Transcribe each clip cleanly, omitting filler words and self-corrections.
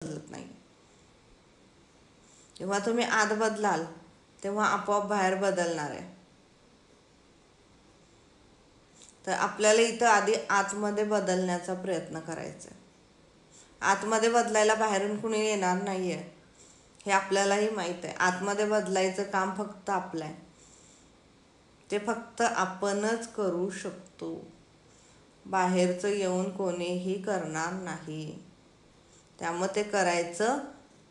बदलत नाही. जेव्हा तुम्ही आत बदलाल तेव्हा आपोआप बाहेर बदलणार आहे. तर आपल्याला इथं आधी आतमध्ये बदलण्याचा प्रयत्न करायचा. आतमध्ये बदलायला बाहेरून कुणी येणार नाही आहे हे आपल्यालाही माहीत आहे. आतमध्ये बदलायचं काम फक्त आपलं आहे. ते फक्त आपणच करू शकतो. बाहेरचं येऊन कोणीही करणार नाही. त्यामुळे ते करायचं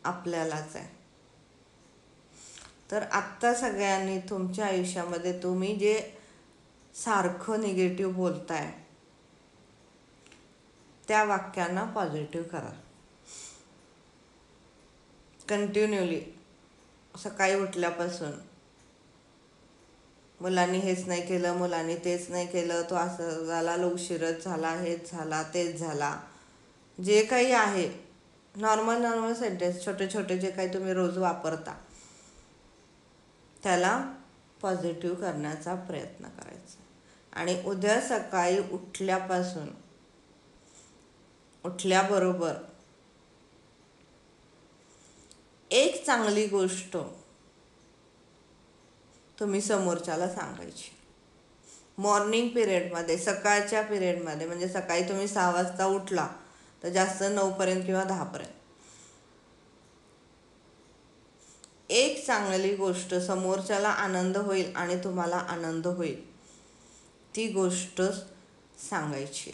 आपल्यालाच आहे. तर आत्ता सगळ्यांनी तुमच्या आयुष्यामध्ये तुम्ही जे सारखं निगेटिव्ह बोलताय त्या वाक्यांना पॉझिटिव्ह करा. कंटिन्युअली सकाळी उठल्यापासून मुलांनी हेच नाही केलं, मुलांनी तेच नाही केलं, तो असं झाला, उशीरच झाला, हेच झाला, तेच झाला, जे काही आहे नॉर्मल सेंटेन्स छोटे छोटे जे काही तुम्ही रोज वापरता त्याला पॉझिटिव्ह करण्याचा प्रयत्न करायचा. आणि उद्या सकाळी उठल्याबरोबर एक चांगली गोष्ट तुम्ही समोरच्याला सांगायची. मॉर्निंग पिरियडमध्ये, सकाळच्या पिरियडमध्ये, म्हणजे सकाळी तुम्ही 6 वाजता उठला तर जास्त 9 पर्यंत किंवा 10 पर्यंत एक चांगली गोष्ट समोरच्याला आनंद होईल आणि तुम्हाला आनंद होईल ती गोष्ट सांगायची.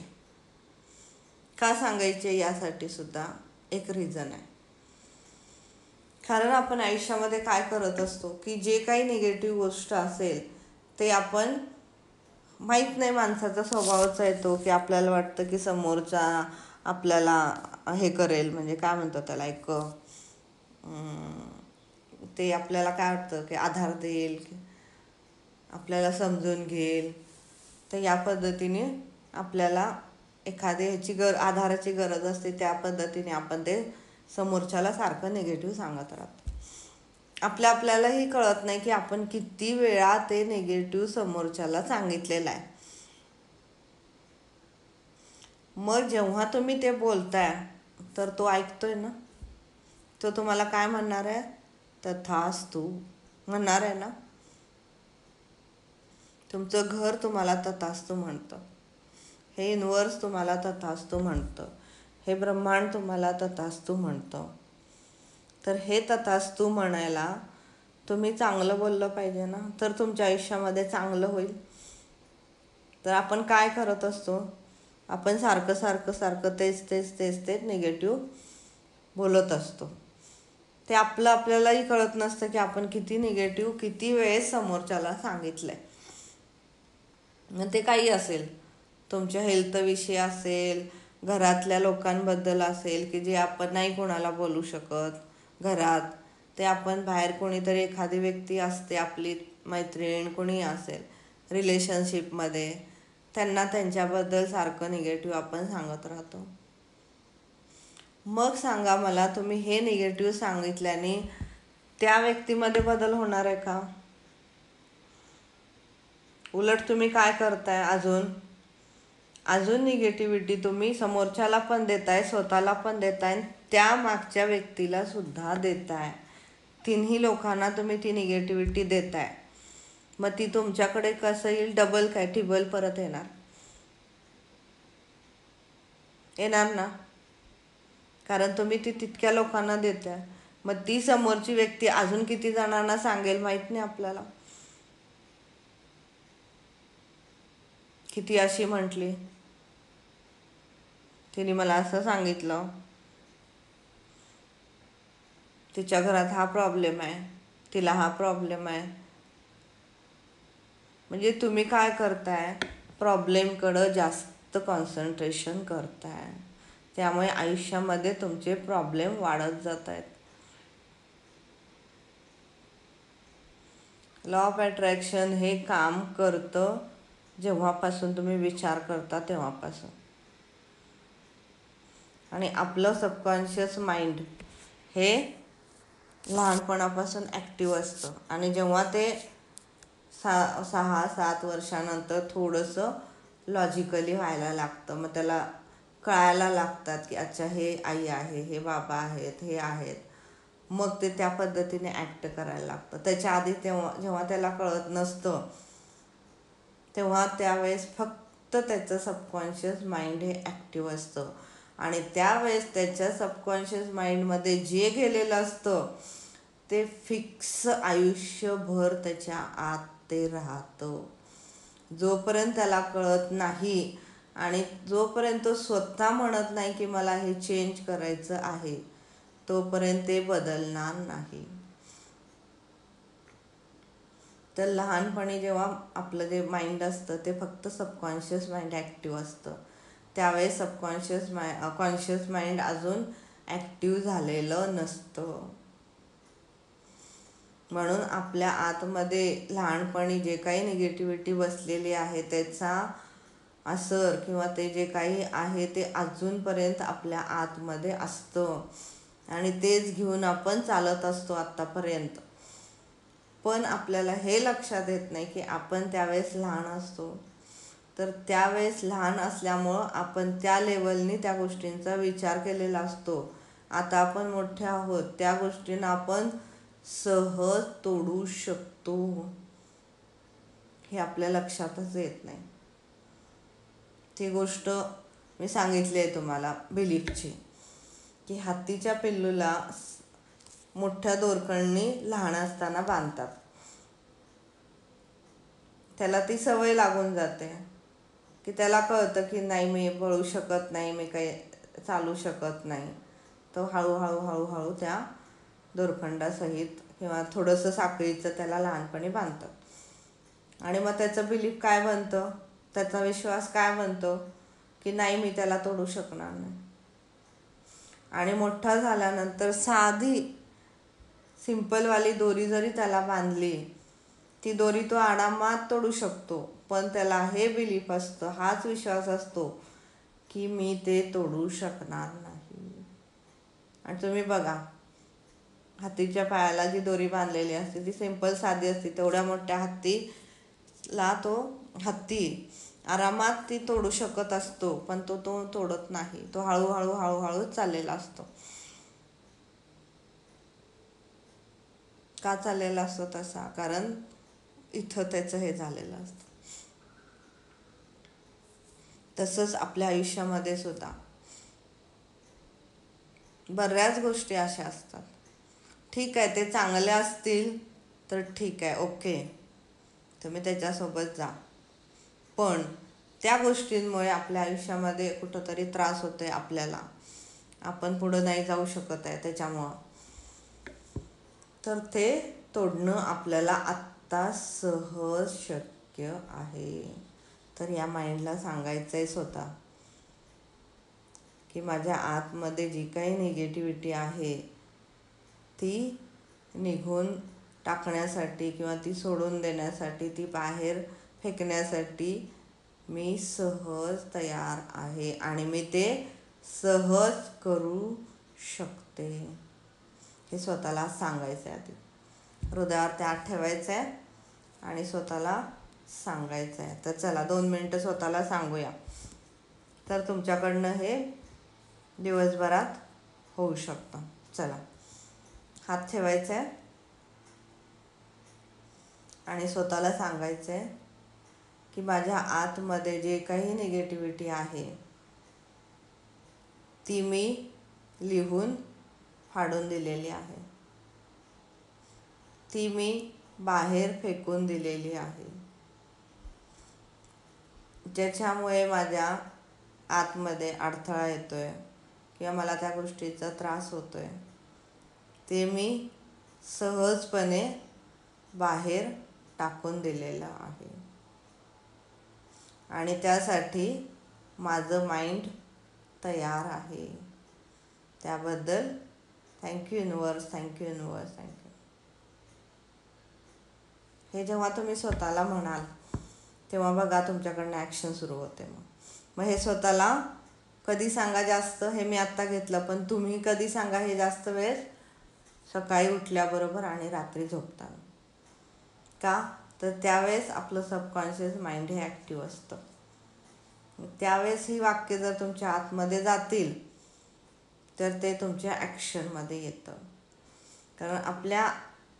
का सांगायची यासाठी सुद्धा एक रिझन आहे. कारण आपण आयुष्यामध्ये काय करत असतो की जे काही निगेटिव्ह गोष्ट असेल ते आपण माहीत नाही, माणसाचा स्वभावच येतो की आपल्याला वाटतं की समोरचा आपल्याला हे करेल, म्हणजे काय म्हणतो त्याला, एक ते आपल्याला काय वाटतं की आधार देईल, आपल्याला समजून घेईल. तर या पद्धतीने आपल्याला एखाद्या ह्याची आधाराची गरज असते. त्या पद्धतीने आपण ते समोरच्याला सारखं निगेटिव्ह सांगत राहतो. आपल्यालाही कळत नाही की आपण किती वेळा ते निगेटिव्ह समोरच्याला सांगितलेलं आहे. मग जेव्हा तुम्ही ते बोलताय तर तो ऐकतोय ना, तो तुम्हाला काय म्हणणार आहे, तथास्तु म्हणणार आहे ना. तुमचं घर तुम्हाला तथास्तु म्हणतं, हे युनिव्हर्स तुम्हाला तथास्तु म्हणतं, हे ब्रह्मांड तुम्हाला तथास्तु म्हणतं. तर हे तथास्तु म्हणायला तुम्ही चांगलं बोललं पाहिजे ना, तर तुमच्या आयुष्यामध्ये चांगलं होईल. तर आपण काय करत असतो, आपण सारखं तेच निगेटिव्ह बोलत असतो. ते आपल्यालाही कळत नसतं की आपण किती निगेटिव्ह किती वेळेस समोरच्याला सांगितलंय. मग ते काही असेल, तुमच्या हेल्थविषयी असेल, घरातल्या लोकांबद्दल असेल की जे आपण नाही कोणाला बोलू शकत घरात, ते आपण बाहेर कोणीतरी एखादी व्यक्ती असते आपली मैत्रीण कोणी असेल रिलेशनशिपमध्ये, त्यांना त्यांच्याबद्दल सारखं निगेटिव्ह आपण सांगत राहतो. मग सांगा मला, तुम्ही हे निगेटिव्ह सांगितल्याने त्या व्यक्तीमध्ये बदल होणार आहे का? उलट तुम्ही काय करताय, अजून निगेटिव्हिटी तुम्ही समोरच्याला पण देताय, स्वतःला पण देताय, त्या मागच्या व्यक्तीला सुद्धा देताय. तिन्ही लोकांना तुम्ही ती निगेटिव्हिटी देताय. मग ती तुमच्याकडे कसं येईल, डबल काय टिबल परत येणार ना. कारण तुम्ही ती तितक्या लोकांना देताय. मग ती समोरची व्यक्ती अजून किती जणांना सांगेल माहीत नाही आपल्याला. किती अशी म्हटली, तिने मला असं सांगितलं, तिच्या घरात हा प्रॉब्लेम आहे, तिला हा प्रॉब्लेम आहे. म्हणजे तुम्ही काय करताय, प्रॉब्लेमकडं जास्त कॉन्सन्ट्रेशन करताय. त्यामुळे आयुष्यामध्ये तुमचे प्रॉब्लेम वाढत जात आहेत. लॉ ऑफ अट्रॅक्शन हे काम करतं जेव्हापासून तुम्ही विचार करता तेव्हापासून. आणि आपलं सबकॉन्शियस माइंड हे लहानपणापासून ॲक्टिव्ह असतं. आणि जेव्हा ते 6-7 वर्षानंतर थोडंसं लॉजिकली व्हायला लागतं, मग त्याला कळायला लागतात की अच्छा हे आई आहे, हे बाबा आहेत, हे आहेत. मग ते त्या पद्धतीने ॲक्ट करायला लागतं. त्याच्या आधी जेव्हा त्याला कळत नसतं तेव्हा त्यावेळेस फक्त त्याचं सबकॉन्शियस माइंड हे ॲक्टिव्ह असतं. आणि त्यावेळेस त्याच्या सबकॉन्शियस माइंडमध्ये जे गेलेलं असतं ते फिक्स आयुष्यभर त्याच्या आत ते राहतं. जोपर्यंत त्याला कळत नाही आणि जोपर्यंत तो स्वतः म्हणत नाही की मला हे चेंज करायचं आहे, तोपर्यंत ते बदलणार नाही. तर लहानपणी जेव्हा आपलं जे माइंड असतं ते फक्त सबकॉन्शियस माइंड ॲक्टिव्ह असतं, त्यावेळेस कॉन्शियस माइंड अजून ॲक्टिव्ह झालेलं नसतं. म्हणून आपल्या आतमध्ये लहानपणी जे काही निगेटिव्हिटी बसलेली आहे त्याचा असर किंवा ते जे काही आहे ते अजूनपर्यंत आपल्या आतमध्ये असतं आणि तेच घेऊन आपण चालत असतो आत्तापर्यंत. पण आपल्याला हे लक्षात येत नाही की आपण त्यावेळेस लहान असतो. तर त्यावेळेस लहान असल्यामुळं आपण त्या लेवलनी त्या गोष्टींचा विचार केलेला असतो. आता आपण मोठे आहोत, त्या गोष्टींना आपण सहज तोडू शकतो हे आपल्या लक्षातच येत नाही. ती गोष्ट मी सांगितली आहे तुम्हाला बिलीफची, की हत्तीच्या पिल्लूला मोठ्या दोरखंडनी लहान असताना बांधतात. त्याला ती सवय लागून जाते की त्याला कळतं की नाही मी पळू शकत नाही, मी काही चालू शकत नाही. तो हळूहळू हळूहळू त्या दोरखंडासहित किंवा थोडंसं साखळीचं त्याला लहानपणी बांधतात आणि मग त्याचं बिलीफ काय बनतं, त्याचा विश्वास काय बनतो की नाही मी त्याला तोडू शकणार नाही. आणि मोठा झाल्यानंतर साधी सिंपलवाली दोरी जरी त्याला बांधली, ती दोरी तो आरामात तोडू शकतो. पण त्याला हे बिलीफ असतं, हाच विश्वास असतो की मी ते तोडू शकणार नाही. आणि तुम्ही बघा, हत्तीच्या पायाला जी दोरी बांधलेली असते ती सिंपल साधी असते. तेवढ्या मोठ्या हत्तीला तो हत्ती आरामात ती तोडू शकत असतो, पण तो तोडत नाही. तो हळूहळू हळूहळू चाललेला असतो. का चाललेला असतो तसा? कारण इथं त्याचं हे झालेलं असतं. तसंच आपल्या आयुष्यामध्ये सुद्धा बऱ्याच गोष्टी अशा असतात. ठीक आहे, ते चांगले असतील तर ठीक आहे, ओके, तुम्ही त्याच्यासोबत जा. पण त्या गोष्टींमुळे आपल्या आयुष्यामध्ये कुठंतरी त्रास होतोय आपल्याला, आपण पुढं नाही जाऊ शकत आहे त्याच्यामुळं, तर ते तोडणं आपल्याला आत्ता सहज शक्य आहे. तर या माइंडला सांगायचं आहे स्वतः की माझ्या आतमध्ये जी काही निगेटिव्हिटी आहे ती निघून टाकण्यासाठी किंवा ती सोडून देण्यासाठी, ती बाहेर फेकण्यासाठी मी सहज तयार आहे आणि मी ते सहज करू शकते. हे स्वतःला सांगायचं आहे. आधी हृदयावर त्यात ठेवायचं आहे आणि स्वतःला सांगायचं आहे. तर चला 2 मिनटं स्वतःला सांगूया. तर तुमच्याकडनं हे दिवसभरात होऊ शकतं. चला, हात ठेवायचा आहे आणि स्वतःला सांगायचं आहे की माझ्या आतमध्ये जे काही निगेटिव्हिटी आहे ती मी लिहून फाडून दिलेली आहे, ती मी बाहेर फेकून दिलेली आहे. ज्याच्यामुळे माझ्या आतमध्ये अडथळा येतोय किंवा मला त्या गोष्टीचा त्रास होतोय ते मी सहजपणे बाहेर टाकून दिलेलं आहे. आणि त्यासाठी माझं माइंड तयार आहे. त्याबद्दल thank you universe, thank you universe, thank you. हे जेव्हा तुम्ही स्वतःला म्हणाल तेव्हा बघा तुमच्याकडनं ॲक्शन सुरू होते. मग हे स्वतःला कधी सांगा जास्त, हे मी आत्ता घेतलं, पण तुम्ही कधी सांगा हे जास्त वेळेस? सकाळी उठल्याबरोबर आणि रात्री झोपताना. का? तर त्यावेळेस आपलं सबकॉन्शियस माइंड हे ॲक्टिव्ह असतं. त्यावेळेस ही वाक्य जर तुमच्या आतमध्ये जातील तर ते तुमच्या ॲक्शनमध्ये येतं. कारण आपल्या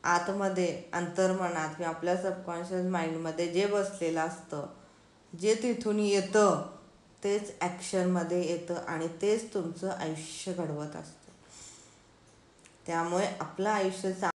आतमध्ये अंतर्मनात किंवा आपल्या सबकॉन्शियस माइंडमध्ये जे बसलेलं असतं, जे तिथून येतं तेच ॲक्शनमध्ये येतं आणि तेच तुमचं आयुष्य घडवत असतं. त्यामुळे आपलं आयुष्य